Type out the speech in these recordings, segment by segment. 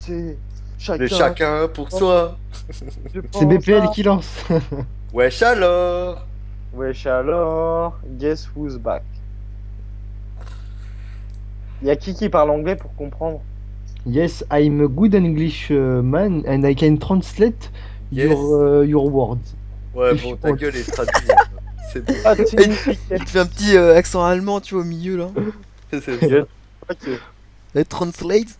C'est Le chacun pour soi. je C'est pense BPL à- qui lance. Wesh alors. Wesh alors, guess who's back? Y a qui parle anglais pour comprendre? Yes, I'm a good English man and I can translate Yes. your words. Ouais, If bon, you ta want. gueule est traduite. Hein. C'est bon. Ah, Il te fait un petit accent allemand, tu vois, au milieu là. C'est ça. Yes. Ok. Et translate.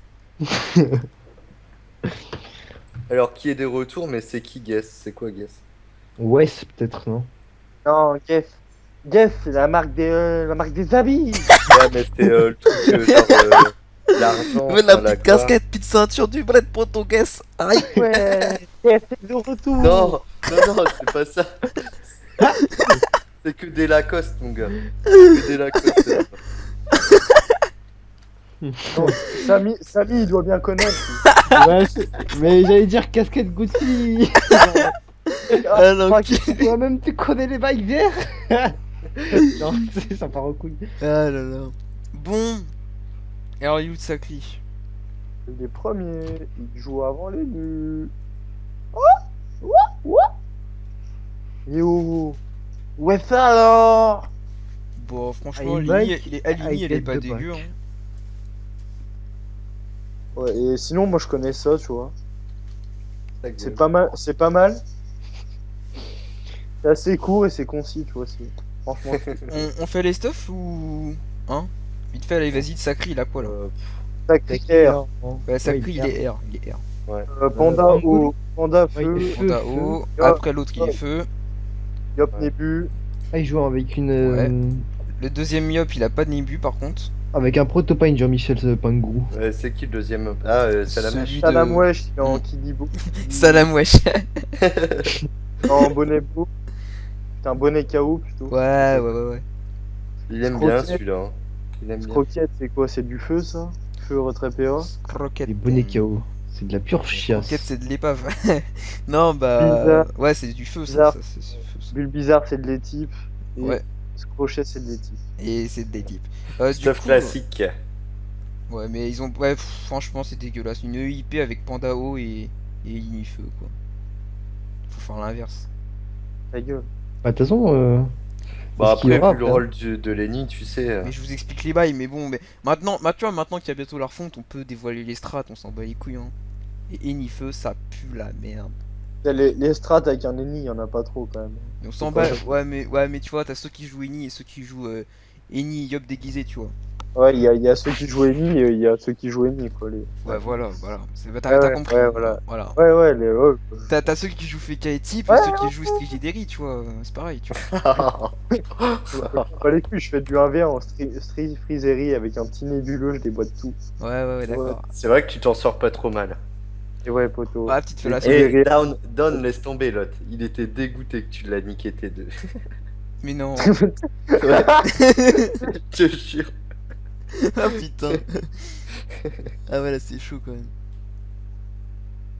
Alors, qui est de retour, mais c'est qui Guess? C'est quoi Guess? Wes, peut-être, non? Non, Guess. Guess, c'est la marque des habits. Ouais, mais c'est le truc genre l'argent, Mais la enfin, la petite gloire. casquette, petite ceinture du Brett Portuguese. Aïe. Ouais, Guess est de retour. Non, non, c'est pas ça. C'est que des Lacoste, mon gars. C'est que des Lacoste. Non, Samy, il doit bien connaître. Ouais, mais j'allais dire casquette Gucci. Ah non, Toi-même, tu connais les bails verts. Non, ça part en couille. Ah là là. Bon. Et alors, il est où de Sacri? Les premiers, ils jouent avant les nuls. Yo. Ouais, ça alors. Bon, franchement, Ah, Ligny, il est aligné, il est get pas the dégueu. back. Hein. Ouais, et sinon, moi je connais ça, tu vois. Ta gueule. C'est pas mal, c'est pas mal. C'est assez court et c'est concis, tu vois. Franchement, On fait les stuffs ou. Hein? Vite fait, allez, vas-y, de Sacri, il a quoi là? ça clair. Ouais, Sacri, il est R. Il est R. Panda Bamboul. au Panda Ouais, feu, il est Panda Feu, haut, feu. après l'autre, il est feu. Yop Nébu. Ah, il joue avec une. Ouais. Le deuxième Myop, il a pas de Nibu par contre. Avec un protopine Jean-Michel Pangou. C'est qui le deuxième? Ah, c'est la mèche. Celui Salam de- Wesh, il est en Mm. Kidibo. Salam wesh. En bonnet beau. C'est un bonnet KO plutôt. Ouais. Il aime bien Croquette. celui-là. Hein. Il aime bien. Croquette, c'est quoi? C'est du feu ça? Feu retrait PA. Croquette. Les bonnets KO. C'est de la pure chiasse. Croquette, c'est de l'épave. Non, bah. Bizarre. Ouais, c'est du feu, ça. Bizarre. C'est du feu, ça. Bulle bizarre, c'est de l'étype. Et Ouais. Crochet, c'est de l'étype. Et c'est des types. Du Stuff coup, classique. Ouais, mais ils ont. Ouais, franchement, c'est dégueulasse. Une EIP avec Panda haut et Inifeu, quoi. Faut faire l'inverse. Ta gueule. Bah, de toute façon. Bah ce qu'il y après, aura vu le après, rôle de Lenny, tu sais. Mais je vous explique les bails, mais bon, mais maintenant, tu vois, maintenant qu'il y a bientôt la refonte, on peut dévoiler les strats, on s'en bat les couilles, hein. Et Enifeu, ça pue la merde. Les strats avec un ennemi, il y en a pas trop quand même. Mais on s'en pas bat, ouais, mais tu vois, t'as ceux qui jouent Eni et ceux qui jouent Eni, Yop déguisé, tu vois. Ouais, il y a ceux qui jouent ennemi et il y a ceux qui jouent ennemi quoi. Ouais, voilà. Bah, Ouais, t'as ouais, compris. ouais, voilà. Voilà. Ouais, ouais. T'as ceux qui jouent Feka et Type Ouais, et ceux qui jouent Strigideri, tu vois. C'est pareil, tu vois. Pas les couilles, je fais du 1v1 en friserie avec un petit nébuleux, je déboîte tout. Ouais, d'accord. C'est vrai que tu t'en sors pas trop mal. Et ouais, poto. Ah, petite fellation. Et Down, laisse tomber l'autre. Il était dégoûté que tu l'as niqué tes deux. Mais non. Ouais. Je te jure. Ah putain. Ah ouais, là c'est chaud quand même.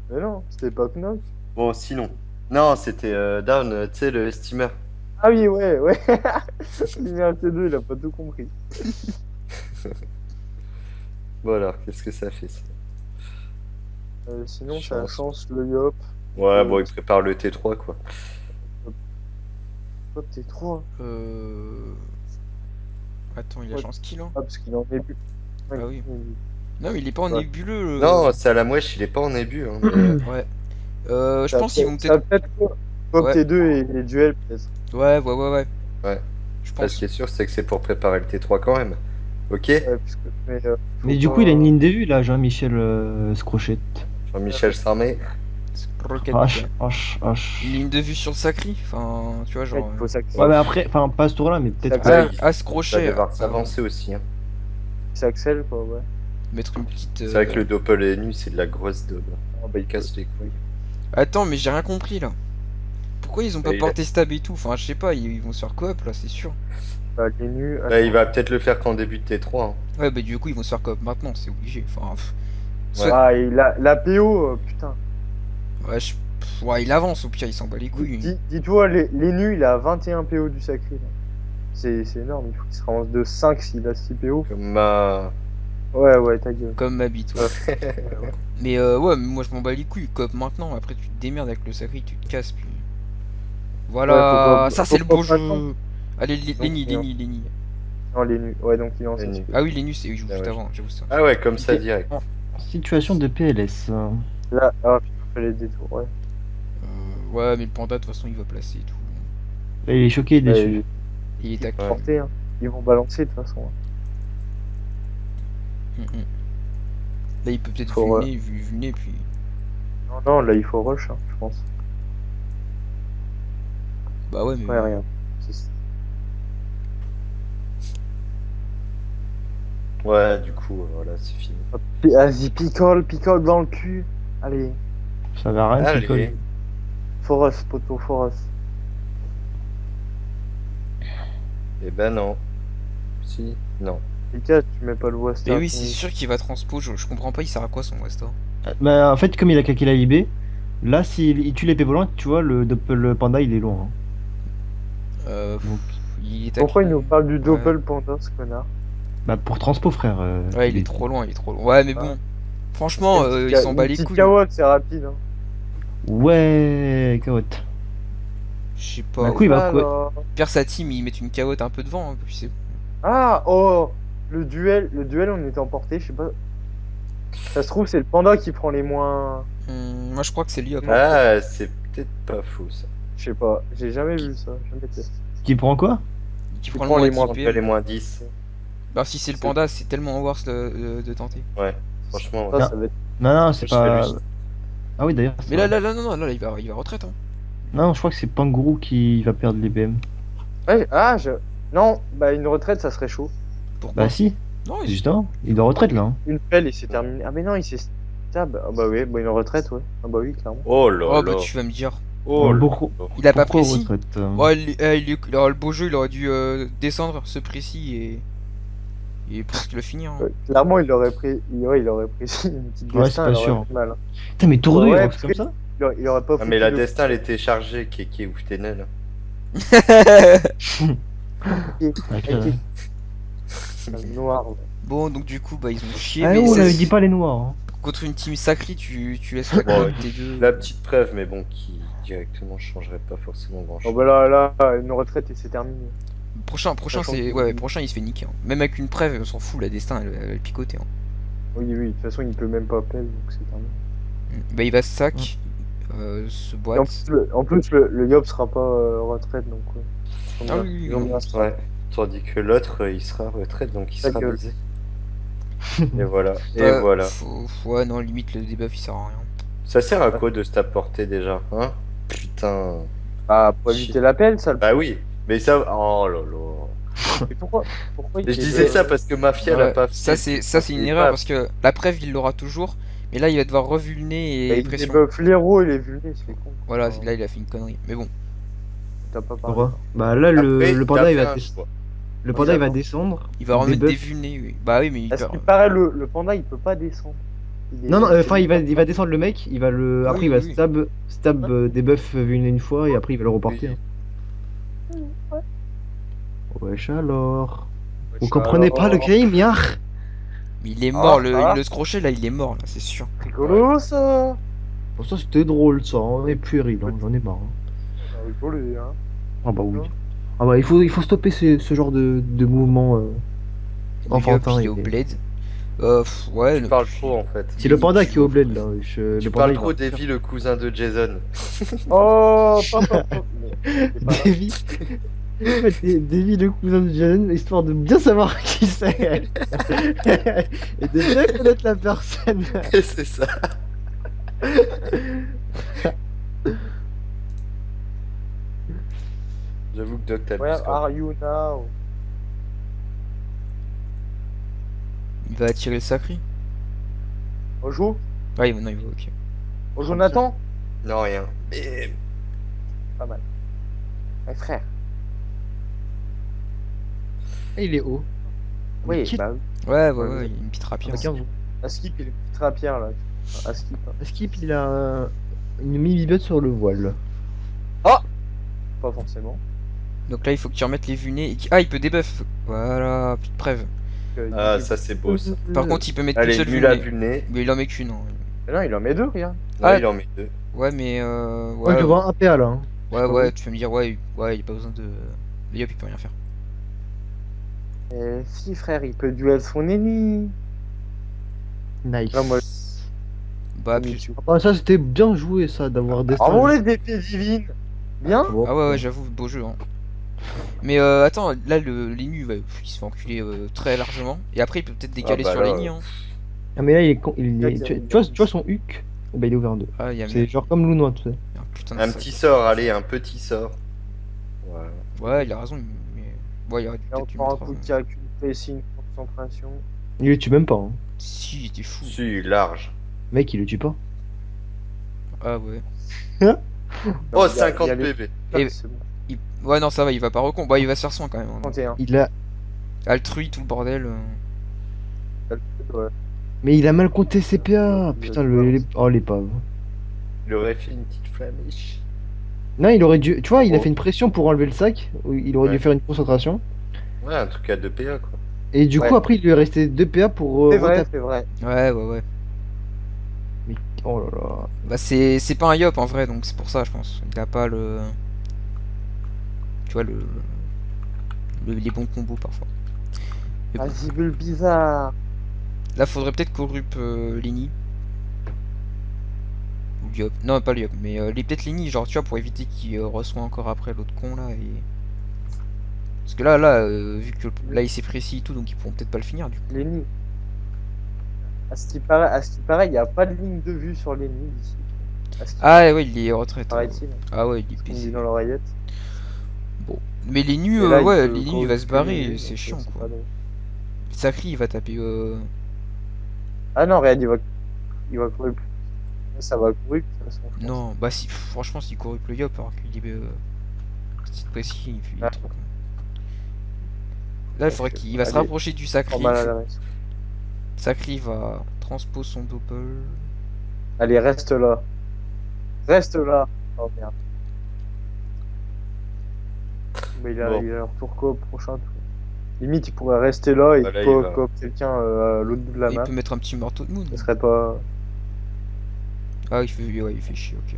Mais non, c'était pas Knock. Bon, sinon. Non, c'était Down, tu sais, le steamer. Ah oui, ouais. Il met un T2, il a pas tout compris. Voilà, qu'est-ce que ça fait ça? Sinon, ça Chance. chance le Yop. Ouais, bon, il prépare le T3 quoi. Hop, t'es 3. Attends, il a Ouais. chance qu'il hein. Ah, parce qu'il est en début. Ouais, Ah oui. il- Non, mais il est pas en Ouais. nébuleux. Non, c'est à la mouèche, il est pas en début. Hein, mais- Ouais. Je ça pense qu'ils vont ça peut-être. Pop Ouais. T2 et les duels, peut-être. Ouais. Ouais. Je Parce pense. qui est sûr, c'est que c'est pour préparer le T3 quand même. Ok? Ouais, puisque, mais, Mais faut du pas- coup, il a une ligne de vue là, Jean-Michel Scrochette. Jean-Michel Sarmé. Rocket. H. Une ligne de vue sur le Sacri. Enfin, tu vois, Ouais, genre. il faut s'accélérer. Ouais, mais après, enfin, pas à ce tour-là, mais peut-être. Ça Ouais, va. il- À se Ça crocher. va devoir s'avancer aussi. Hein. S'accèle, quoi, ouais. Mettre une petite. C'est vrai que le Doppel est nu, c'est de la grosse daube. Ah bah il casse les couilles. Attends, mais j'ai rien compris là. Pourquoi ils ont Bah, pas il porté stab et tout? Enfin, je sais pas, ils vont se faire coop là, c'est sûr. Bah, les nus. Bah, il va peut-être le faire qu'en début de T3. Hein. Ouais, bah du coup, ils vont se faire coop maintenant, c'est obligé. Enfin, Ouais. Ah, et la PO, putain. ouais, ouais, il avance au pire, il s'en bat les couilles. Dis-toi, les nus, il a 21 PO du sacré. Là. C'est énorme, il faut qu'il se ramasse de 5 s'il a 6 PO. Comme ma. Ouais, ta gueule. Comme ma bite, ouais. Mais ouais, mais moi je m'en bats les couilles, coop maintenant, après tu te démerdes avec le sacré, tu te casses, puis... Voilà, Ouais, faut pas- ça c'est faut le pas beau jeu. maintenant. Allez, Lenny, Donc, Lenny. Non, les nus. Ouais, donc il est en Les nus. CSP. Ah oui, Lenny, c'est il joue Ah juste ouais. avant, j'avoue ça. Ah ouais, comme ça Ok. direct. Situation de PLS. Là, ah, putain, fallait le détour, ouais. Ouais, mais le panda de toute façon il va placer et tout. Là, il est choqué et Ouais, déçu. Il est tac. Ouais. porté, hein. Ils vont balancer de toute façon. Hein. Là il peut peut-être Faut, vulner, puis... Non, non, là il faut rush, hein, je pense. Bah ouais, mais... Ouais, rien. C'est- Ouais, du coup, voilà, c'est fini. Vas-y, picole dans le cul. Allez, Ça va rien, Allez. picole. Forest, poteau, Forest. Eh ben non. Si, non. Les gars, tu mets pas le West. Mais oui, c'est sûr qu'il va transpo, je comprends pas, il sert à quoi son Westor? Bah, en fait, comme il a claqué la IB, là, s'il il tue l'épée volante, tu vois, le panda, il est loin. Hein. Donc, Il est tac. Pourquoi il nous parle du Ouais. Doppel Panda, ce connard? bah, pour transpo, frère. Ouais, il est trop loin, Ouais, mais bon... Franchement, il s'en bat les Une petite couilles. carotte, c'est rapide. Hein. Ouais, carotte. Je sais Bah, pas. coup, il va quoi Alors... Pire sa team, ils mettent une carotte un peu devant, hein, puis c'est... Ah, oh, le duel, on était emporté, je sais pas. Ça se trouve, c'est le panda qui prend les moins. moi je crois que c'est lui après. Ah, c'est peut-être pas faux ça. Je sais pas, j'ai jamais vu ça. Jamais testé. Qui prend quoi Qui prend prend le les moins moins- On XP. fait les moins 10. Bah si c'est le panda, c'est tellement worse de tenter. Ouais, franchement, Ça, ouais. ça va être. Non, c'est Je fais pas. lui. Ah oui, d'ailleurs. Mais là, non, là, il va retraite. Hein. Non, je crois que c'est Pangourou qui va perdre les BM. Ouais, ah, non, bah une retraite, ça serait chaud. Pourquoi? Bah, si, Non, justement, il doit retraite là. Hein. Une pelle et c'est terminé. Ah, mais non, il s'est stab. Ah, bah oui, bah une retraite, ouais. Ah, bah oui, clairement. Oh là Oh là. bah tu vas me dire. Oh là Beaucoup. là. Il a pas Pourquoi précis. retraite Ouais, il aura le beau jeu, il aurait dû descendre ce précis et presque le finir. Hein. Ouais, clairement, il aurait pris. Ouais, il aurait pris une petite Ouais, destin, c'est pas il aurait sûr. fait mal. Hein. Putain, mais tour 2, Ouais, il parce refait comme que- ça Il aurait pas Ah, foutu mais la le- destin elle était chargée, Kéké ou Tenel. Ouais, Avec le noir. Ouais. Bon, donc du coup, bah ils ont chié. Ah mais oh, ça, ne dis pas les noirs. Hein. contre une team sacrée, tu laisses la Bon, cote des deux. La petite preuve, mais bon, qui directement changerait pas forcément grand Oh, chose. bah là, une retraite et c'est terminé. Prochain, Sachant c'est. que- Ouais, prochain il se fait niquer. Hein. Même avec une preuve, on s'en fout, la destin elle va le picoter. Hein. Oui, de toute façon, il peut même pas pelle, donc c'est terminé. Bah il va sac, se Et boîte. en plus, le Yop sera pas retraite, donc ouais. Ils ont Ah bien- oui, ils ont oui. bien ça. Ouais. Tandis que l'autre, il sera retraite, donc il Ta sera gueule. baisé. Et voilà. Et Bah, voilà. Ouais, non, limite le debuff il sert à rien. Ça sert à quoi de se t'apporter déjà, hein? Putain. Ah, pour éviter l'appel, ça le. Bah oui. Mais ça. Oh là là. Mais pourquoi il Et je fait disais le- ça parce que Mafia Ouais, l'a pas fait. ça c'est une erreur parce que la preuve il l'aura toujours, mais là il va devoir revulner Bah, et il pression. débuff l'héros, il est vulné, c'est con. Voilà, Oh, là il a fait une connerie. Mais bon, T'as pas parlé. Pourquoi Bah là, Après, le t'as panda, fait il va, un des- choix. le panda, il va D'accord. descendre. il va remettre des Debuff. vulnés, oui. Bah oui, mais il À ce perd. qui paraît, le panda, il peut pas descendre. Il est- Non, non, enfin, il va descendre le mec, il va le. Après, Oui, il va oui. stab debuff une fois, et après, il va le reporter. Oui. Hein. Wesh alors. Ouais, Vous comprenez pas le game, yar Mais il est mort, Ah. le scrochet là il est mort là, c'est sûr. Rigolo, ça. Pour ça, c'était drôle, ça. On est puéril, hein, j'en ai marre. Hein. Rigolo, hein. Ah bah oui. Ah bah, il faut stopper ce genre de mouvement. Enfantin, Enfin, il est il au est- bled. Ouais, Tu parles trop en fait. C'est le panda qui est au bled, là. Tu le parles panda, trop d'Evie, le cousin de Jason. Oh, pas. Mais c'est pas grave. Davy. Davy, le cousin de Jason, histoire de bien savoir qui c'est. Et de bien connaître la personne. C'est ça. J'avoue que Doc t'as Where plus quand are you now? il va attirer le sacré. On joue? Ouais, non, il va, ok. On joue Nathan? Non, rien. Mais... Pas mal. Ouais, frère. Et il est haut. Oui, Qui- bah, Ouais, Ouais, il y a une petite rapière. Avec un à skip, il est petite rapière là. À skip. Hein. Skip, il a une mini-bot sur le voile. Pas forcément. Donc là, il faut que tu remettes les vulnés. Ah, il peut débuff. Voilà, petite preuve. Ah, ça c'est beau ça. Par contre, il peut mettre Allez, qu'une seule nul à vulné. vulné. Mais il en met qu'une. Hein. Mais non, il en met deux, regarde. Ouais, Ah. il en met deux. Ouais, mais Ouais, je vois un PA là. Hein. ouais, tu vas me dire, ouais, il a pas besoin de. Le Yop, il peut rien faire. Si, frère, il peut duel son ennemi. Nice. Ah, moi, Bah, il plus. tue. Ah, ça c'était bien joué ça d'avoir destin. Bravo les épées divines. Bien. Bon, Ah ouais, j'avoue, beau jeu. Hein. Mais attends, là, Lenny, il se fait enculer très largement. Et après, il peut peut-être décaler bah sur là, Lenny. Hein. Ah mais là il est... Ok, tu vois son huc, bah il est ouvert en deux. Ah, il y a C'est genre comme Lounois, tu sais. un putain de Un sac. petit sort, allez, un petit sort. Voilà. Ouais, il a raison, mais. Ouais, il aurait Il y a peut-être dû encore un mettre coup avant. qui a qu'une pressing, une concentration. Il le tue même pas. Hein. Si, il était fou. Si, large. Mec, il le tue pas. Ah ouais. Oh, Non, il y a 50 les- PV. Et- C'est bon. Ouais, non, ça va, il va pas recon. Bah, il va se faire soin quand même. Hein. 31. Il a... Altrui, tout le bordel. Ouais. Mais il a mal compté ses PA. Il Putain, a oh l'épave. Il aurait fait une petite flamiche. Non, il aurait dû... Tu vois, il a Oh. fait une pression pour enlever le sac. Il aurait dû Ouais. faire une concentration. Ouais, un truc à 2 PA, quoi. Et du coup, Ouais. après, il lui est resté 2 PA pour... C'est vrai, retaper. c'est vrai. Ouais. Mais... Oh là là. Bah, c'est pas un Yop en vrai, donc c'est pour ça, je pense. Il a pas le. Tu vois, les bons combos parfois. Mais bon. Vas-y, bulle bizarre. Là, faudrait peut-être corrup Lenny. Ou Yop. Non, pas le Yop, mais peut-être Lenny, genre, tu vois, pour éviter qu'il reçoit encore après l'autre con là. Et... Parce que là, vu que là il s'est précis et tout, donc ils pourront peut-être pas le finir du coup. Lenny. À ce qui paraît, il n'y a pas de ligne de vue sur Lenny ici. À ce qui Ah ouais, il est retraite. paraît-il. Ah ouais, il est On dit baisé. dans l'oreillette. Bon. Mais Lenny, Et là, ouais, il peut Lenny il va se barrer, corriger, c'est donc, chiant c'est quoi. pas drôle. Sacri, il va taper. Ah non, regarde, il va courir. Ça va courir de toute façon. je pense. Non, bah si, franchement, s'il corrupe le Yop alors qu'il est petite précis, il est Ah. trop con. Là, il faudrait qu'il va se Allez. rapprocher du Sacri. Prends mal à l'adresse. Sacri va transpose son double. Allez, reste là. Reste là. Oh merde. Mais il a leur tour coop prochain tour. Limite, il pourrait rester là et Bah là, il va. coop quelqu'un à l'autre bout de la Il map. peut mettre un petit marteau de moon. Ce serait pas. Ah, il fait chier, ok.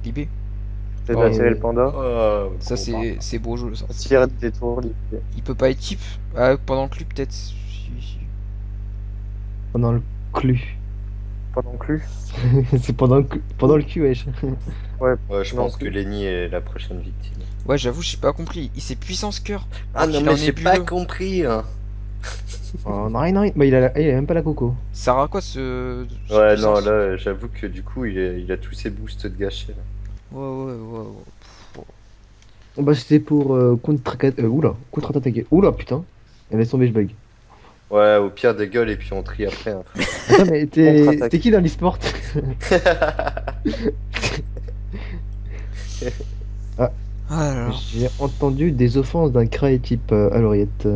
Libé. Peut-être Ouais, attirer ouais. le panda. Oh, Ça, gros c'est beau jeu ça. Tirer des tours. Il peut pas être type. Ah, pendant le club, peut-être. Si. Pendant le cul. Pas non plus. C'est pendant le cul, wesh. Ouais, je Non pense que plus. Lenny est la prochaine victime. Ouais, j'avoue, j'ai pas compris. Il s'est puissance cœur. Ah Alors non, qu'il mais en j'ai est pas bleu. compris. Hein. Oh, non, rien. Bah, il a même pas la coco. Ça sert à quoi ce. Ouais, non, puissance là, j'avoue que du coup, il a tous ses boosts de gâchés. Là. Ouais. Bah, c'était pour contre-attaquer. Oula, putain. Elle laisse tomber, je bug. Ouais, au pire, des gueules et puis on trie après. Hein, frère. Attends, mais Contre-attaque. t'es qui dans l'e-sport? Ah là là. J'ai entendu des offenses d'un craie type à l'oreillette.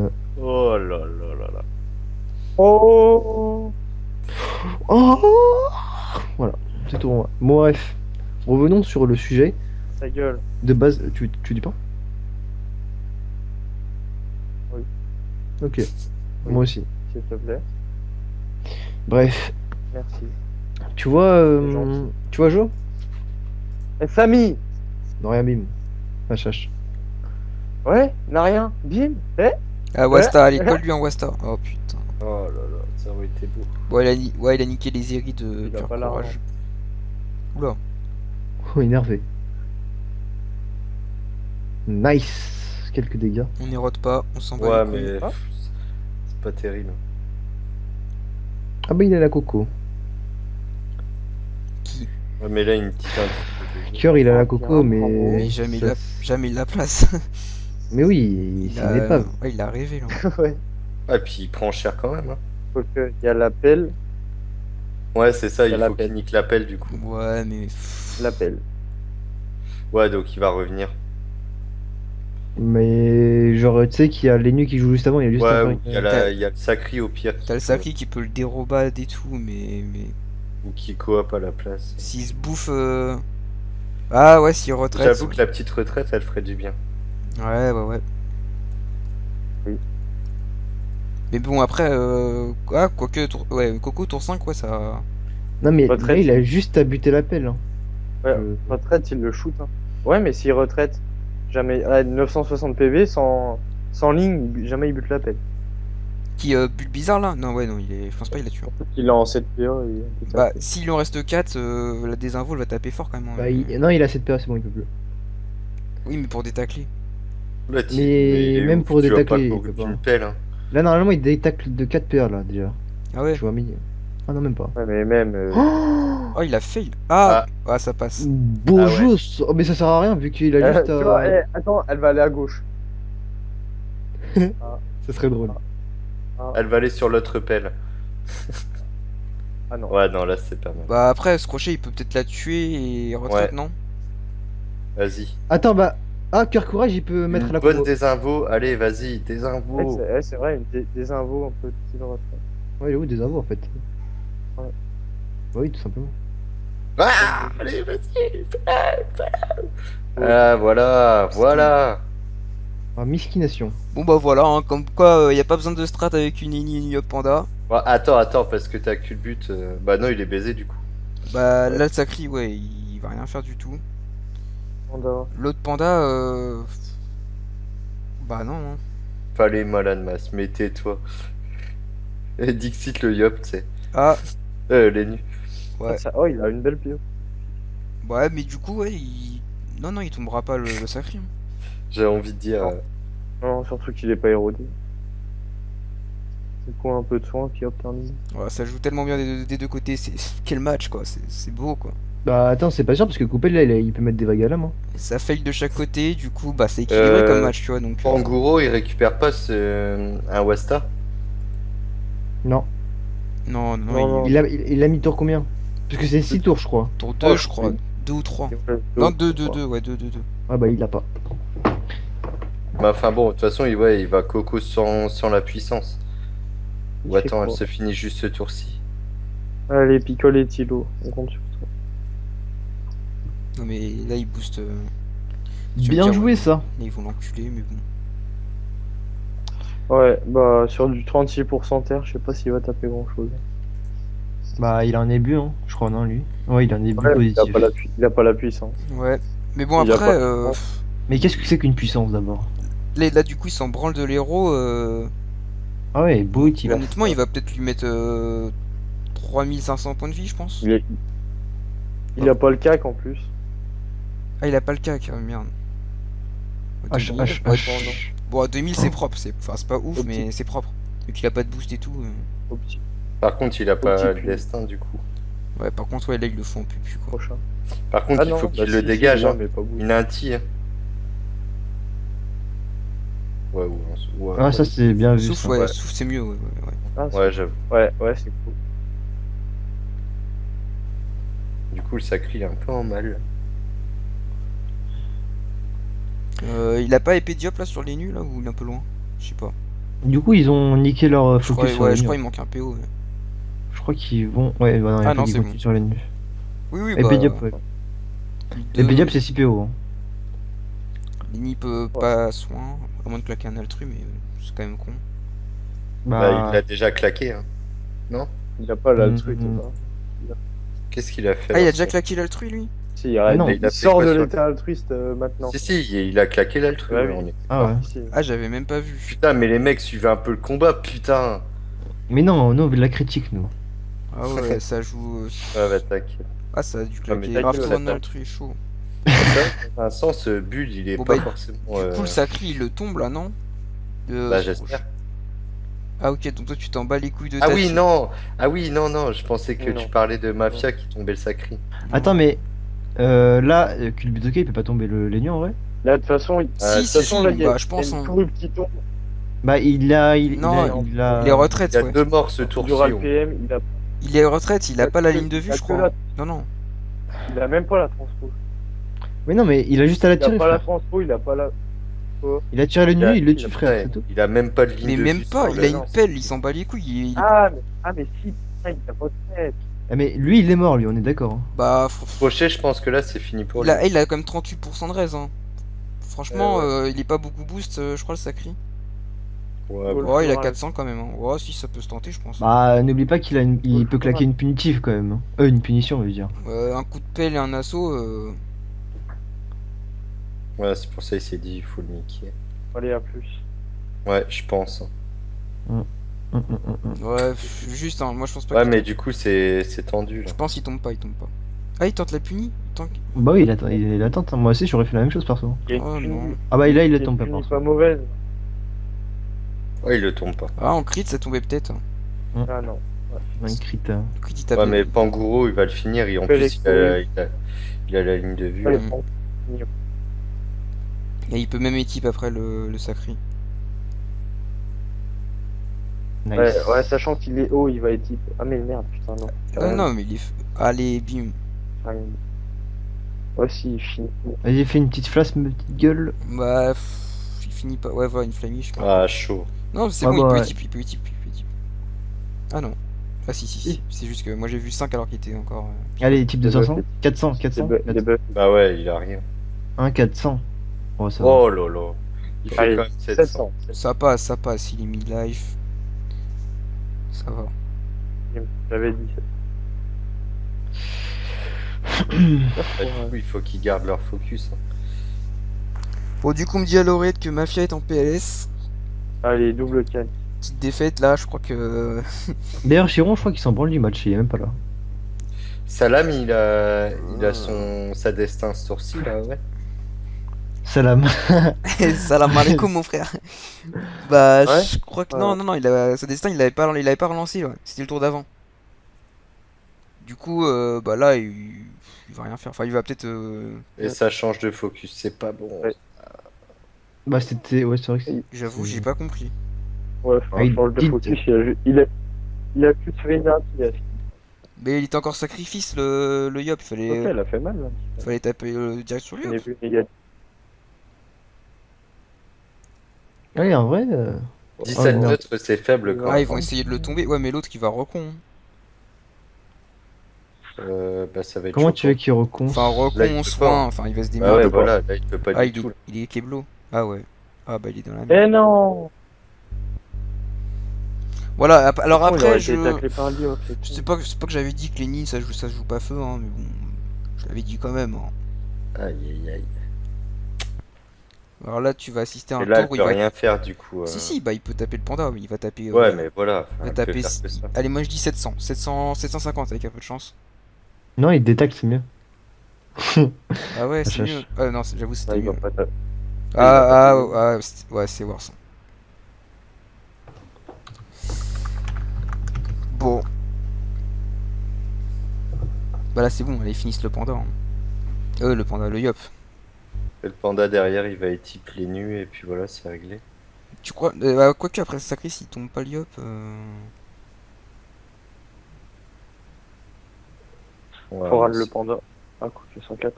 Oh là là là là. Oh. Oh voilà, c'est tout. Bon, bref, revenons sur le sujet Ta gueule. de base. Tu dis pas? Oui. Ok, Oui. moi aussi. S'il te plaît. Bref, Merci. tu vois, C'est gentil. tu vois Jo? Eh, Samy. Non, rien, bim. HH. Ouais, n'a rien. Bim. Eh. Ah, Wasta, allez, colle-lui en Wasta. Oh putain. Oh là là, ça aurait été beau. Bon, il a niqué les éris de Il a Pur pas Courage. Oula. Oh, énervé. Nice. Quelques dégâts. On n'érote pas, on s'en bat Ouais, les couilles. mais Ah. c'est pas terrible. Ah bah il a la coco. Ouais, mais là, une petite indice. Cœur il a la Ah, coco, bien, mais. bravo. Mais jamais, ça- jamais il la place. Mais oui, c'est une épave. Ouais, il a rêvé là. Ouais. Ah, puis il prend cher quand même. Hein. Faut que il y a l'appel. Ouais, c'est ça, Il y il a faut l'appel. qu'il nique l'appel du coup. Ouais, mais. L'appel. Ouais, donc il va revenir. Mais genre, tu sais qu'il y a Lennu qui joue juste avant, il y a juste Ouais, un ou il y a, il y a le Sacri au pire. T'as le Sacri qui peut le dérobade et tout, mais. Ou qui coop à la place. S'il se bouffe. Ah ouais, s'il retraite. J'avoue que la petite retraite, elle ferait du bien. Ouais. Oui. Mais bon, après. Quoique. Ouais, Coco tour 5, ouais, ça. Non, mais Retraite. là, il a juste à buter la pelle. Hein. Ouais, retraite, il le shoot. Hein. Ouais, mais s'il retraite, jamais. 960 PV sans ligne, jamais il bute la pelle. Qui bulle bizarre là? Non, ouais, non, je pense pas il a tué. Il est en 7 PA. Bah, s'il en reste 4, la désinvol va taper fort quand même. Hein. Bah, non, il a 7 PA, c'est bon, il peut plus. Oui, mais pour détacler. Là, Mais même pour tu vas détacler, pas il peut pas. une pelle. Hein. Là, normalement, il détacle de 4 PA là déjà. Ah ouais? Tu vois, mais. Ah non, même pas. Ouais, mais même. Oh, il a fail. Ah, ah ça passe. Beau Ah ouais. jeu, oh, mais ça sert à rien vu qu'il a juste tu à. vois, attends, elle va aller à gauche. Ça serait drôle. Elle va aller sur l'autre pelle. Ah non. Ouais, non, là, c'est pas mal. Bah, après, ce crochet, il peut peut-être la tuer et retraite, Ouais. non? Vas-y. Attends, bah. Ah, Cœur Courage, il peut mettre Une la bonne combo. désinvo. Allez, vas-y, désinvo. C'est vrai, des invos un peu style retraite. Ouais, il est où des avos en fait? Ouais. Oui, tout simplement. Ah, allez, vas-y. Ah, voilà, voilà. Ah, misquination. Bon, bah voilà, hein, comme quoi, y a pas besoin de strat avec une Ini Panda. Bon, attends, parce que t'as culbute. Bah non, il est baisé du coup. Bah, là, le Sacri, ouais, il va rien faire du tout. Panda. L'autre Panda, bah non. Hein. Fallait malade masse, mais tais-toi. Et Dixit le yop, tu sais. Ah, Les nus. ouais. Oh, il a une belle pio. Ouais, mais du coup, ouais, il. Non, non, il tombera pas le Sacri. Hein. J'ai envie de dire. Non, surtout qu'il est pas érodé. Du coup, un peu de soin, puis hop, terminé. Ouais, ça joue tellement bien des deux côtés. Quel match, quoi. C'est beau, quoi. Bah, attends, c'est pas sûr parce que Coupé là, il peut mettre des vagues à l'âme. Hein. Ça fail de chaque côté, du coup, bah, c'est équilibré comme match, tu vois. Donc, Panguro, il récupère pas un Wasta. Non. non, non, Non, Il a mis tour combien? Parce que c'est 6 tours, je crois. Tour 2, je crois. 2 ou 3. Non, 2, 2, 2, ouais, 2, 2, 2. Ah, bah, il l'a pas. Mais enfin bon, de toute façon, il va coco sans la puissance. Il Ou fait attends, elle quoi se finit juste ce tour-ci. Allez, Picole et Tilo, on compte sur toi. Non, mais là, il booste. Tu veux Bien dire, joué ouais. ça. Là, ils vont l'enculer, mais bon. Ouais, bah, sur du 36% terre, je sais pas s'il va taper grand chose. Bah, il a un début, hein, je crois, non, lui. Ouais, il a un début Ouais, positif. il a pas la puissance. Ouais. Mais bon, Il a après, pas- Mais qu'est-ce que c'est qu'une puissance d'abord? là, du coup, il s'en branle de l'héros. Ah ouais, beau outil. Honnêtement, il va peut-être lui mettre 3500 points de vie, je pense. Il a pas le cac en plus. Ah, il a pas le cac, merde. H, 2000, H, ouais, H. Bon, à 2000, c'est propre. Enfin, c'est pas ouf, Au mais c'est propre. Vu qu'il a pas de boost et tout. Au petit Par contre, il a pas petit de puits. destin du coup. Ouais, par contre, ouais, là, ils le font en pupu, quoi. prochain. Par contre, Ah il non, faut bah qu'il le si, dégage. si, Hein. mais pas beaucoup. Il a un tir. Hein. Ouais, ouais. Ah, ça c'est bien vu. Souffle, Ça. ouais, ouais. souffle, c'est mieux, ouais. Ah, Ouais, j'avoue. ouais, c'est cool. Du coup, le sacré il est un peu en mal. Il a pas épée diop là sur les nus là ou il est un peu loin? Je sais pas. Du coup, ils ont niqué leur Je crois, focus sur les je nus. crois il manque un PO. Ouais. Je crois qu'ils vont. Ouais, bah non, il y a Ah pas non, qu'ils c'est continuent bon. sur les nus. Oui, oui, Et bah. Pédiop, ouais. deux- Et Pédiop, c'est 6 PO. Hein. Lini peut pas soin, à moins de claquer un altru, mais c'est quand même con. Bah, il l'a déjà claqué. Hein. Il a pas l'altruc, Mhm. Qu'est-ce qu'il a fait Ah, il là, a déjà son- claqué l'altru lui? Si, arrête, non, il, il a fait sort quoi de sur- l'état altruiste maintenant. Si, il a claqué l'altru. Ouais, ouais, oui. on est- Ah ouais. Si. Ah, j'avais même pas vu. Putain, mais les mecs suivaient un peu le combat, putain. Mais non, nous on veut de la critique, nous. Ah ouais, ça joue. Ah bah t'inquiète. Ah, ça a dû Ah, mais claquer. ta Grave gueule, toi, attends. l'altru est chaud. Un sens, Bull, il est Bon, pas bah, forcément. Du coup, le sacré il le tombe là, non? Bah, j'espère. Ah, ok, donc toi tu t'en bats les couilles de Ah ta oui, team. non. Ah oui, non, je pensais que Non. tu parlais de Mafia qui tombait le sacré. Attends, mais là, Kulbudoka il peut pas tomber les nus en vrai? Là, de toute façon, de Ah, toute Si, façon, si, là, il y a bah, je pense, une hein. courbe qui tombe. Bah, il a. Non, il a... Les retraites, Il y a ouais. 2 morts ce Du tour-ci. Ral PM, Il est retraite, il a pas la ligne de il vue, a je que crois. la- Non, non. il a même pas la transpo. Mais non, mais il a juste à la Il a tirer. pas la Frère. transpo, il a pas la. Il a tiré le nu, il le tue, frère, Ouais, c'est tout. il a même pas de ligne Mais de même vue pas, sur il le a une lance. pelle, il s'en bat les couilles. Mais si, putain, il a pas de tête. Ah, mais lui, il est mort, lui, on est d'accord. Hein. Bah, Crochet, je pense que là c'est fini pour lui. il a quand même 38% de raise. Hein. Franchement, Ouais. il est pas beaucoup boost, je crois, le sacré. Ouais, Wolf Oh, il a Moral. 400 quand même. Hein. Oh, si, ça peut se tenter, je pense. Bah, n'oublie pas il peut claquer une punitive quand même. Une punition, je veux dire. Un coup de pelle et un assaut. ouais, c'est pour ça qu'il s'est dit il faut le niquer. Allez, à plus. Ouais, je pense. Ouais, juste, hein, moi je pense pas Ouais, qu'il mais tombe. du coup, c'est tendu là. Je pense qu'il tombe pas, il tombe pas. Ah, il tente la punie Bah oui, il attend. Moi aussi, j'aurais fait la même chose perso. Il y a Oh, une non. punie- Ah bah là, il il y le a une tombe pas punie perso. pas mauvaise. Ouais, il le tombe pas. Ah, en crit, ça tombait peut-être. Ah non. Un crit. Le crit, il tape. Ouais, mais Panguro, il va le finir. Et en Fais plus, il a la ligne de vue. Allez, Mm. prends. Et il peut même équipe après le sacré. Nice. Ouais, sachant qu'il est haut, il va être type. Ah, mais merde, putain, non. Non, mais il est. Allez, bim. Ouais, si, il finit. Vas-y, fais une petite flasque, ma petite gueule. Bah, il finit pas. Ouais, voilà, une flamiche. Ah, chaud. Non, c'est Ah bon, bah, il peut ouais. équipe, il peut équipe, il peut équipe. Ah non. Ah si, si, si. C'est juste que moi j'ai vu 5 alors qu'il était encore. Allez, type de Des buffs, 500. 400, 400. Des buffs. Bah ouais, il a rien. 400. Oh, ça va. Oh là là. Il fait Allez, quand même 700. 700. Ça passe, il est mid-life. Ça va. J'avais dit. Bah, du coup, il faut qu'ils gardent leur focus. Hein. Bon, du coup, on me dit à l'oreillette que Mafia est en PLS. Allez, double kill. Petite défaite là, je crois que. D'ailleurs, Chiron, je crois qu'il s'en branle du match, il est même pas là. Salam, il a sa destin sourcil là, ouais. Salam. Salam alaikum, mon frère. Bah, Ouais. je crois que. Ouais. Non, sa destin, il avait pas relancé, ouais. C'était le tour d'avant. Du coup, bah là, il va rien faire. Enfin, il va peut-être. Et ça change de focus, c'est pas bon. Ouais. Bah, c'était. Ouais, c'est vrai que J'avoue, j'ai pas compris. Ouais, Ah, il franchement, le dit- focus, il a plus de Reina qu'il a. Mais il était encore sacrifice le Yop, Ok, il a fait mal, là. fallait taper direct sur lui. Il est plus négatif. Allez, en vrai. 17 Oh, non. neutres, c'est faible quand Ah, même. ils vont essayer de le tomber. Ouais, mais l'autre qui va recon. Bah, ça va être Comment chaud tu veux pour- qu'il reconce Enfin, Là, il recon, peut soin, pas. enfin, il va se Bah démerder. ouais, voilà, là, il peut pas Ah, du tout. il est Keblo. Ah ouais. Ah bah il est dans la merde. Eh non! Voilà, alors Oh, il après, aurait je été taclé par lui, ok. c'est pas que j'avais dit que Lenny ça se joue pas feu, hein, mais bon, je l'avais dit quand même. Hein. Aïe aïe aïe. Alors là, tu vas assister à un Et là, elle tour où peut il va. rien faire du coup. Si, bah il peut taper le panda, oui, il va taper. Ouais, mais voilà. Enfin, il va elle peut taper. faire que ça. Allez, moi je dis 750 avec un peu de chance. Non, il détecte, c'est mieux. Ah ouais, c'est HH. mieux. Ah non, j'avoue, Ah, c'était il va mieux. pas taper. Ouais, c'est worse. Bon. Bah là, c'est bon, allez, finissent le panda. Hein. Le panda, le Yop. Et le panda derrière, il va étiper les nus et puis voilà, c'est réglé. Tu crois. Bah, quoique, après, c'est sacré, s'il tombe pas le Yop. Ouais, Faut râler c'est- le panda. Ah, coup que 104.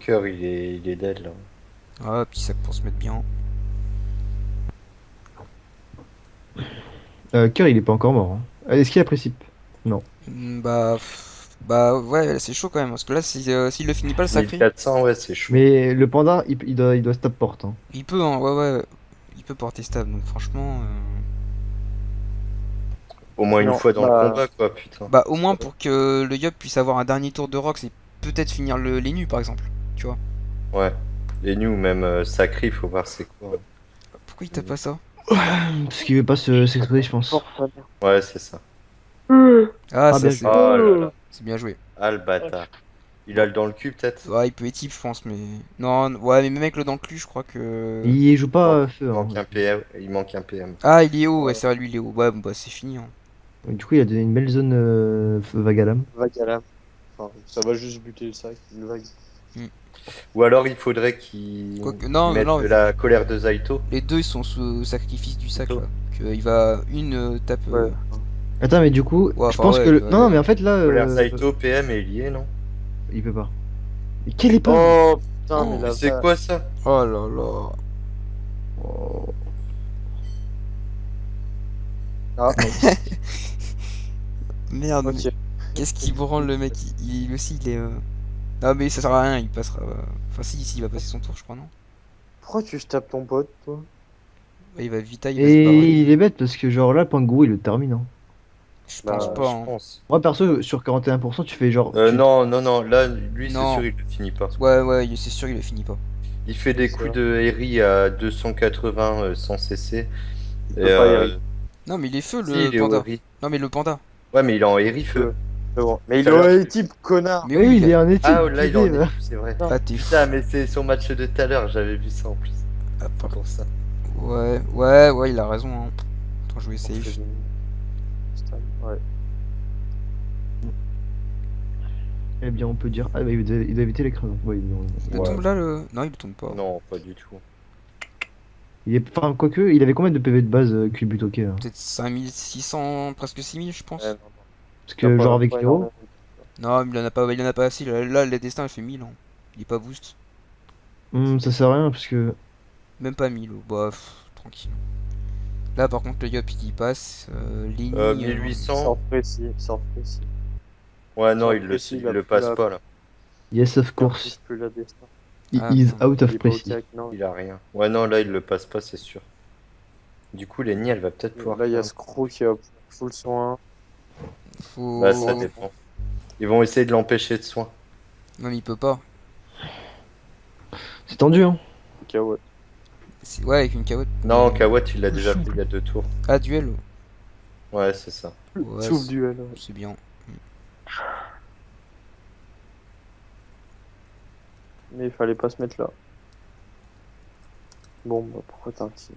Cœur, il est dead là. Ah, petit sac pour se mettre bien. Cœur, il est pas encore mort. Hein. Est-ce qu'il a précipe? Bah. Bah, ouais, c'est chaud quand même. Parce que là, s'il le finit pas le sacré, 1400, ouais, c'est chaud. Mais le panda, il doit stop porte. Hein. il peut, hein, ouais. Il peut porter stable, donc franchement. Au moins une Non, fois dans bah- le combat, quoi, putain. Bah, au moins pour que le Yop puisse avoir un dernier tour de Rox et peut-être finir les nus, par exemple. Tu vois. Ouais. Les nus ou même Sacré, faut voir c'est quoi. Pourquoi il tape pas ça? Parce qu'il veut pas s'exposer, je pense. Ouais, c'est ça. Ah, ça, bien c'est joué. Oh là là. c'est bien joué. Ah, le bâtard. Il a le dans le cul, peut-être. Ouais, il peut équipe, je pense, mais. Non, ouais, mais même avec le dans le cul, je crois que. Il joue pas feu. Il Hein. manque un PM. Il manque un PM. Ah, il est haut, ouais, c'est vrai, lui, il est haut. Ouais, bon, bah, c'est fini. Hein. Du coup, il a donné une belle zone feu vague à lame. Vague à l'âme. Enfin, ça va juste buter le sac, une vague. Ou alors il faudrait qu'il Quoique- non, mette non, de la colère de Zaito. Les deux, ils sont sous sacrifice du sac, là. Que il va. Une tape. Ouais. Attends, mais du coup, Ouais, je enfin, pense ouais, que. ouais. Non, mais en fait, là. Colère Zaito, PM est lié, non? Il peut pas. Mais quelle épave! Oh putain, Oh, mais Mais là. c'est quoi ça? Oh là là. Oh. Ah, Merde, mais ok. qu'est-ce qui branle le mec? Il aussi, il est. Ah, mais ça sert à rien, il passera. Enfin, si, il va passer son tour, je crois, non? Pourquoi tu tapes ton pote, toi? Bah, il va Vita, il va se Et barrer. il est bête parce que genre là, Pangourou il le termine. Hein. Je Bah, pense pas. Je Hein. pense. Moi perso, sur 41%, tu fais genre. Non, non, non, là, lui, c'est Non. sûr, il le finit pas. Ouais, c'est sûr, il le finit pas. Il fait des C'est coups ça. de Eri à 280 sans cesser. Il peut pas Eri. Non, mais il est feu Si, le il est au panda. Eri. Non, mais le panda. Ouais, mais il est en Eri feu. C'est bon. Mais il Tout à l'heure, aurait je- type connard. Mais Oui, oui, il est en étude. Ah, là, il est en PD, Eri, c'est vrai. Ah, t'es fou. Putain, mais c'est son match de tout à l'heure, j'avais vu ça en plus. Ah, C'est par- pour ça. Ouais, il a raison. Hein. Attends, je vais essayer. Ouais. Eh bien, on peut dire. Ah, bah, il doit éviter l'écran. Ouais, non. Il le Ouais. tombe là le. Non, il le tombe pas. Non, pas du tout. Il est. Enfin, quoique, il avait combien de PV de base Culbut hein. Peut-être 5600, presque 6000, je pense. Ouais, non, Parce que, genre, avec ouais, Hero. Non, mais il en a pas assez. Là, le destin, il fait 1000. Hein. Il est pas boost. Ça sert à rien parce que. Même pas 1000. Bah, tranquille. Là, par contre, le Yop il passe. Ligne. 1800. Sort précis, sort précis. Ouais, non, Sans il précis, il il a le plus passe la- pas là. Yes, of course. Plus la destin. He Ah, is non. out of Il est pas au précis. cac, non. Il a rien. Ouais, non, là, il le passe pas, c'est sûr. Du coup, Lenny, elle va peut-être pouvoir. Là, il y a faire- Screw qui a full soin. Faut. Bah, ça dépend. Ils vont essayer de l'empêcher de soin. Non, mais il peut pas. C'est tendu, hein. KO. Ouais, avec une carotte. Non, Kawat, il l'a déjà pris il y a 2 tours. Ah, duel. Ouais, c'est ça. Ouais, Souffle c'est- duel. C'est bien. Mais il fallait pas se mettre là. Bon, bah pourquoi t'as un team?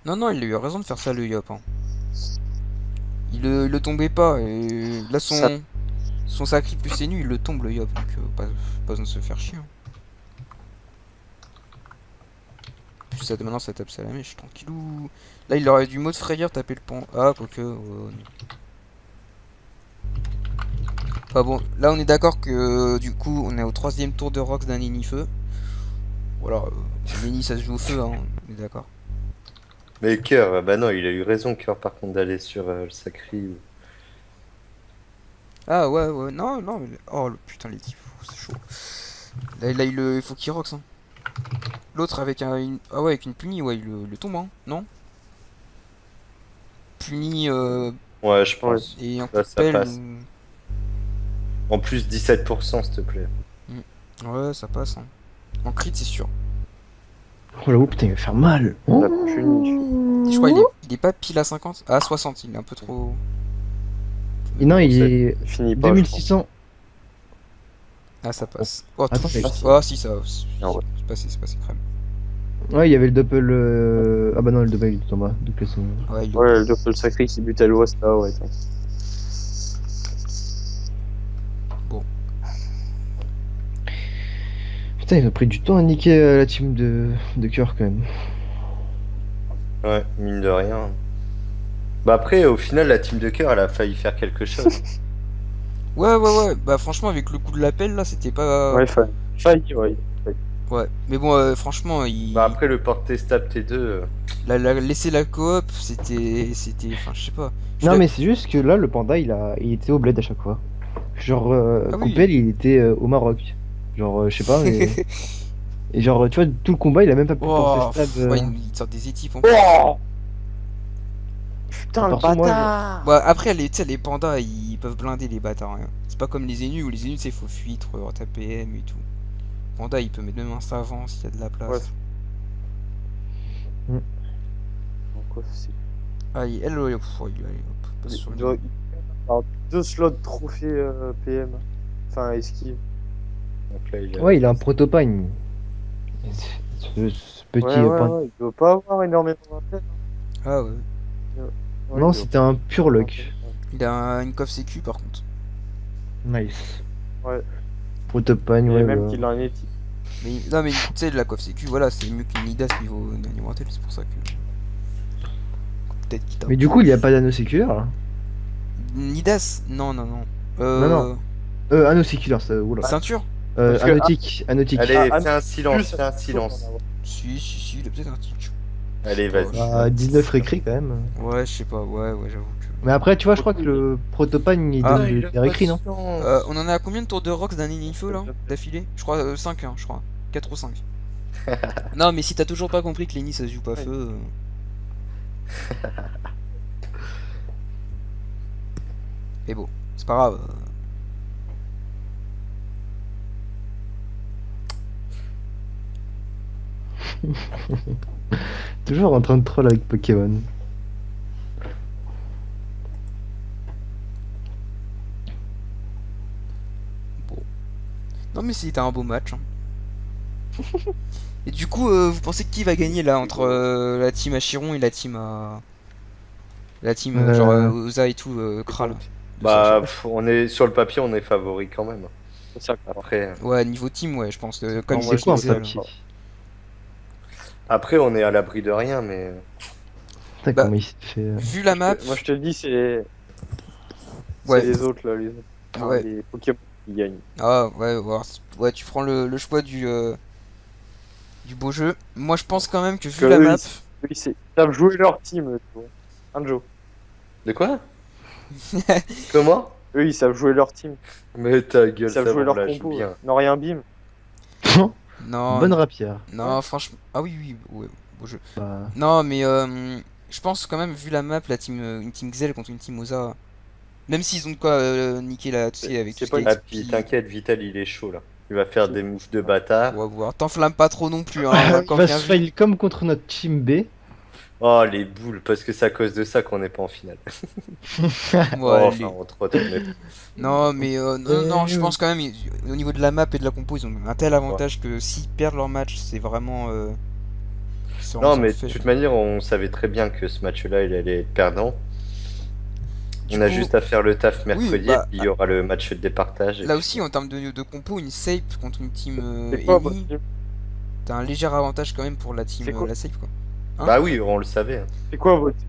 Non, il a eu raison de faire ça, le Yop. Hein. Il le tombait pas. Et là, Ça- son sacri plus c'est nu, il le tombe, le Yop. Donc, pas besoin de se faire chier. Hein. Puis ça, maintenant, ça tape ça à la mèche, tranquillou. Là, il aurait du mode frayeur taper le pont. Ah, quoique. Non. Enfin bon, là, on est d'accord que du coup, on est au 3ème tour de Rox d'un Nini-feu. Voilà, Nini, ça se joue au feu, hein, on est d'accord. Mais Cœur, bah non, il a eu raison, Cœur, par contre, d'aller sur le Sacri. Ah ouais, non, mais... Oh putain, les types, c'est chaud. Là, il faut qu'il rox, hein. L'autre avec Ah ouais, avec une punie, ouais, il le tombe, hein, non? Punie, Ouais, je pense. et en coup Là, de ça pelle, passe. En plus, 17%, s'il te plaît. Ouais, ça passe, hein. En crit, c'est sûr. Oh là, oh putain, il va faire mal. La puni. Je crois il est pas pile à 50. Ah, 60, il est un peu trop... Et non, il est. Il finit pas. je 2600. Ah, ça passe. Oh, tout Attends, juste. mais- Oh, si, ça... Ah ouais. C'est passé crème. Ouais, il y avait le double. Ah bah non, le double, il est tout en bas. Double son. Ouais, il est... crois. Ouais, le double sacré qui bute à l'ouest là, ouais. Attends. Putain, il a pris du temps à niquer la team de cœur quand même. Ouais, mine de rien. Bah après, au final, la team de Cœur, elle a failli faire quelque chose. Ouais, bah franchement, avec le coup de l'appel, là, c'était pas... Ouais, failli, ouais. Ouais, mais bon, franchement, il Bah après, le porte stab T2. laisser la coop, c'était, enfin, je sais pas. Non, mais c'est juste que là, le panda, il était au bled à chaque fois. Genre, Ah oui. Coupel, il était au Maroc. Genre, je sais pas, mais. Et genre, tu vois, tout le combat, il a même pas pu Oh, porter stab. ouais, il sort des étifs en Oh putain, le Perso, moi, bâtard. Bah, après, tu sais, les pandas, ils peuvent blinder les bâtards. Hein. C'est pas comme les énus où les énus, tu sais, faut fuitre, ta PM et tout. Panda, il peut mettre même un savant s'il y a de la place. Ouais. Donc, quoi, c'est... Ah, elle, hop, passe sur Il le... doit avoir 2 slots trophée PM. Enfin, esquive. Donc là, Ouais, il a un protopagne. Ce petit pagne. Ouais, il doit pas avoir énormément d'appels. Ah ouais. Ouais, Non, il doit c'était un pur pas- luck. Il a une coffre sécu par contre. Nice. Ouais. Protopagne, Et ouais. même bah. qu'il a un éthique. Mais non, mais tu sais, la coffre sécu, voilà, c'est mieux qu'une Nidas niveau dernier mortel, c'est pour ça que. Peut-être qu'il t'a. Mais du coup, il y a pas d'anneau séculaire là. Nidas? Non. Non. Anneau séculaire, ça. Oula. Ceinture? Parce que- Anautique. Allez, Ah, fais un silence, plus- fais un silence. Si, il a peut-être un tic. Allez, vas-y. Bah, 19 récré quand même. Ouais, je sais pas, ouais, j'avoue que. Mais après, tu vois, je crois que le protopane il Ah, donne les récré, non? On en a combien de tours de Rox d'un Ninifeu là d'affilée? Je crois 5, hein, je crois. 4 ou 5. Non, mais si t'as toujours pas compris que Lenny ça se joue pas feu. Mais bon, c'est pas grave. Toujours en train de troll avec Pokémon. Bon. Non, mais c'était un beau match. Hein. Et du coup, vous pensez que qui va gagner là entre la team à Chiron et la team à. La team genre Oza et tout, Kral? Bah, on est sur le papier, on est favori quand même. C'est ça. Après, Ouais, niveau team, ouais, je pense. Comme Non, moi, C'est quoi en je disait, papier? après, on est à l'abri de rien, mais Putain, Bah, comment il s'est fait. vu la map, Moi je te le dis, c'est ouais, les autres là, les autres. Enfin, Ouais. les Pokémon qui gagnent. ah ouais, ouais, tu prends le choix du beau jeu. Moi, je pense quand même que vu Que la eux, map, Ils savent jouer leur team, tu vois. Anjo. de quoi? Comment? Eux, ils savent jouer leur team. Mais ta Ils gueule, savent ça jouer on leur la joue compo. bien. Non, rien bim. non, Bonne rapière. non, franchement, ah oui, ouais, beau jeu. Bah, Non, mais je pense quand même vu la map, la team, une team Xel contre une team Oza, même s'ils ont de quoi niquer la, tu sais, avec tout C'est ce qui pas est Ah, puis XP. t'inquiète, Vital il est chaud là. Il va faire des moves de bâtard. Ouais, voir. T'enflamme pas trop non plus, hein, on a il encore va bien se vu. fail comme contre notre team B. Oh les boules, parce que c'est à cause de ça qu'on n'est pas en finale. Ouais, Oh, allez. enfin, entre autres, mais Non, mais non, je pense quand même, au niveau de la map et de la compo, ils ont un tel avantage que s'ils perdent leur match, c'est vraiment. C'est non, vraiment mais fait. de toute manière, on savait très bien que ce match-là, il allait être perdant. Du On a coup, juste à faire le taf mercredi bah, et puis il y aura le match de départage. et là puis aussi, en termes de compo, une safe contre une team C'est quoi votre Eni, team? t'as un léger avantage quand même pour la team C'est quoi la safe quoi. Hein Bah oui, on le savait. Hein. C'est quoi votre team?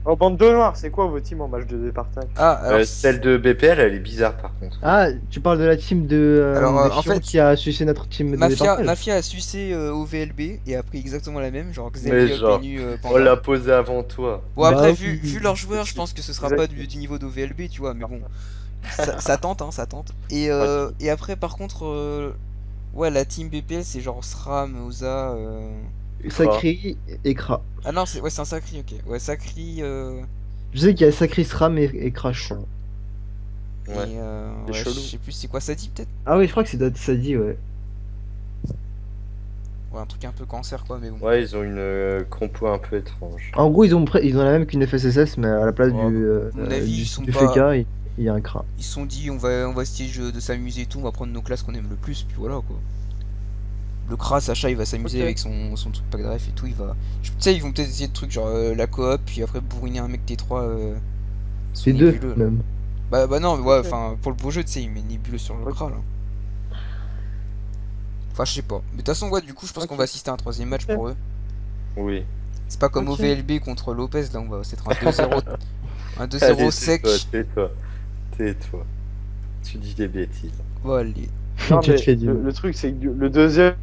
Oh, bande de noirs, c'est quoi vos teams en match de départage? Ah, alors, Celle de BPL, elle est bizarre par contre. Ah, tu parles de la team de. Alors, de en Chiron fait, qui a sucé notre team de Mafia, départage. Mafia a sucé au VLB et a pris exactement la même, genre Mais Xavier, genre, Penu, on Panda. l'a posé avant toi. Bon, Bah après, oui. vu leurs joueurs, je pense que ce sera pas du niveau d'OVLB, tu vois, mais bon, ça tente, hein, ça tente. Et après, par contre, ouais, la team BPL, c'est genre SRAM, Oza. Sakri et Kra. Ah non, c'est un Sacri, ok. Ouais, Sacri. Je sais qu'il y a Sakri, Sram et Crash. Et Ouais. ouais, je chelou. sais plus, c'est quoi ça dit peut-être? Ah oui, je crois que c'est ça dit, ouais. Ouais, un truc un peu cancer, quoi, mais bon. Ouais, ils ont une compo un peu étrange. En gros, ils ont la même qu'une FSSS, mais à la place Ouais, du, à mon avis, ils sont du pas- FK, il y a un Kra. Ils se sont dit, on va essayer de s'amuser et tout, on va prendre nos classes qu'on aime le plus, puis voilà quoi. Le Kra, Sacha, il va s'amuser Ok. avec son truc pack de ref et tout, il va. Tu sais, ils vont peut-être essayer de trucs genre la coop, puis après bourriner un mec T3. C'est sous deux, nébuleux, là. même. Bah non, ouais, Ok. enfin, pour le beau jeu, tu sais, il met nébuleux sur le Ok. Kra là. Enfin, je sais pas. Mais de toute façon, ouais, du coup, je pense Ok. qu'on va assister à un troisième match Ok. pour eux. Oui. C'est pas comme Ok. OVLB contre Lopez, là, c'est un 2-0. Un 2-0 Allez, sec. tais-toi. Tais-toi. Tu dis des bêtises. Bon, allez. Non, Tu te mais fais du- le truc, c'est que le deuxième,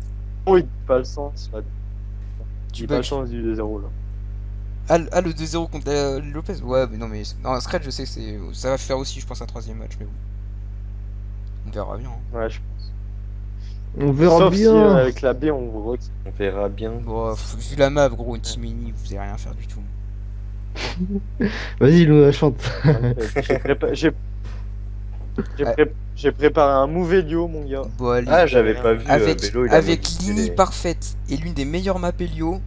il dit pas le sens. Là. Il Tu dit pas le bugs. sens du 2-0 là. Ah, le 2-0 contre Lopez? Ouais, mais non, mais. Non, Scratch, je sais que ça va faire aussi, je pense, un troisième match, mais bon. On verra bien. Hein. Ouais, je pense. On verra Sauf si bien. avec la B, on voit que On verra bien. Bon, vu la map, gros, une team Eni, vous allez rien faire du tout. Vas-y, Luna, chante. j'ai préparé un Mouvelio, mon gars. Bon, allez. Ah, j'avais pas vu. avec Bello, il a avec modifié l'Ini les- parfaite et l'une des meilleures maps Helio,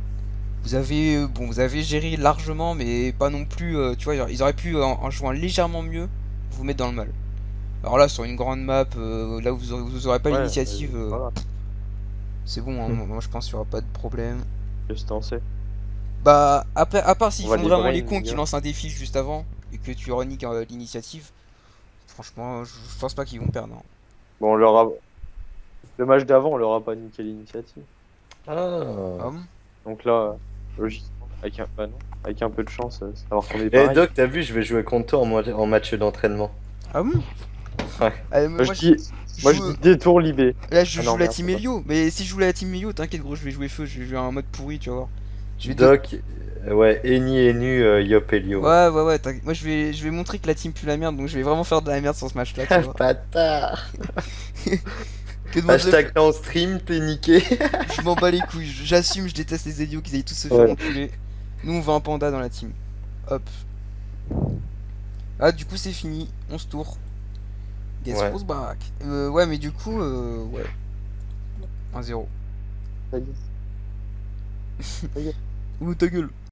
vous avez vous avez géré largement, mais pas non plus. Tu vois, ils auraient pu en jouant légèrement mieux vous mettre dans le mal. Alors là, sur une grande map, là où vous aurez pas Ouais, l'initiative, Voilà, c'est bon. Hein, moi, je pense qu'il y aura pas de problème. juste en sait. Bah après, à part s'ils On va font les vraiment brain, les cons les qui gars. lancent un défi juste avant et que tu reniques l'initiative, franchement, je pense pas qu'ils vont perdre. Hein. Bon, on leur a... Le match d'avant, on leur a pas niqué l'initiative. Ah. Ah bon Donc là, logiquement, avec bah non, avec un peu de chance, ça va retourner Eh pareil. Doc, t'as vu, je vais jouer contre toi en match d'entraînement. Ah bon Ouais. Moi, je dis, moi, je joue- dis détour libé. Là, je Ah joue non, la merde, team c'est pas. Helio, mais si je joue la team Helio, t'inquiète, gros, je vais jouer feu, je vais jouer en mode pourri, tu vas voir. Je vais Doc, ouais, Eni, Yop Elio. Ouais, moi je vais montrer que la team pue la merde, donc je vais vraiment faire de la merde sur ce match-là, tu vois. Bâtard. Que demande le Hashtag t'es en stream, t'es niqué. Je m'en bats les couilles, j'assume, je déteste les idiots qu'ils aillent tous se faire Ouais. enculer. Nous on veut un panda dans la team. Hop. Ah du coup c'est fini, 11 tours. Guess Ouais. who's back. Ouais mais du coup, ouais. 1-0. Ça y est. Ouh ta gueule.